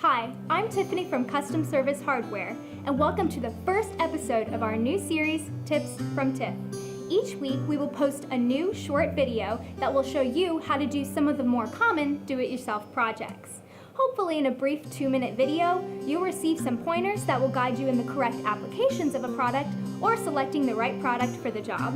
Hi, I'm Tiffany from Custom Service Hardware, and welcome to the first episode of our new series, Tips from Tiff. Each week, we will post a new short video that will show you how to do some of the more common do-it-yourself projects. Hopefully in a brief 2-minute video, you'll receive some pointers that will guide you in the correct applications of a product or selecting the right product for the job.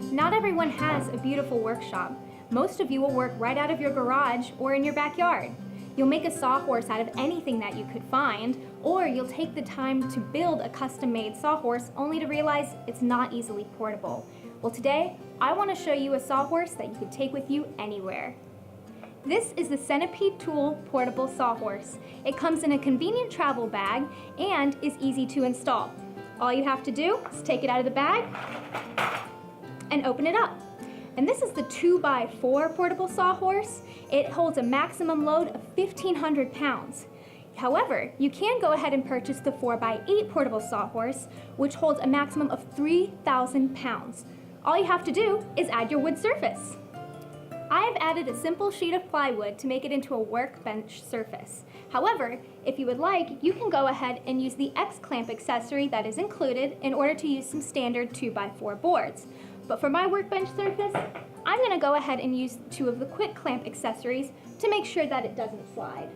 Not everyone has a beautiful workshop. Most of you will work right out of your garage or in your backyard. You'll make a sawhorse out of anything that you could find, or you'll take the time to build a custom-made sawhorse only to realize it's not easily portable. Well, today, I want to show you a sawhorse that you can take with you anywhere. This is the Centipede Tool Portable Sawhorse. It comes in a convenient travel bag and is easy to install. All you have to do is take it out of the bag and open it up. And this is the 2x4 portable sawhorse. It holds a maximum load of 1,500 pounds. However, you can go ahead and purchase the 4x8 portable sawhorse, which holds a maximum of 3,000 pounds. All you have to do is add your wood surface. I have added a simple sheet of plywood to make it into a workbench surface. However, if you would like, you can go ahead and use the X-clamp accessory that is included in order to use some standard 2x4 boards. But for my workbench surface, I'm going to go ahead and use 2 of the quick clamp accessories to make sure that it doesn't slide.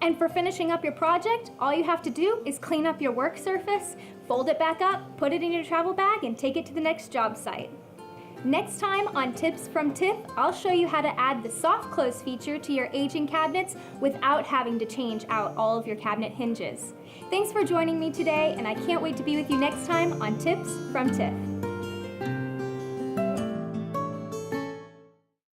And for finishing up your project, all you have to do is clean up your work surface, fold it back up, put it in your travel bag, and take it to the next job site. Next time on Tips from Tiff, I'll show you how to add the soft close feature to your aging cabinets without having to change out all of your cabinet hinges. Thanks for joining me today, and I can't wait to be with you next time on Tips from Tiff.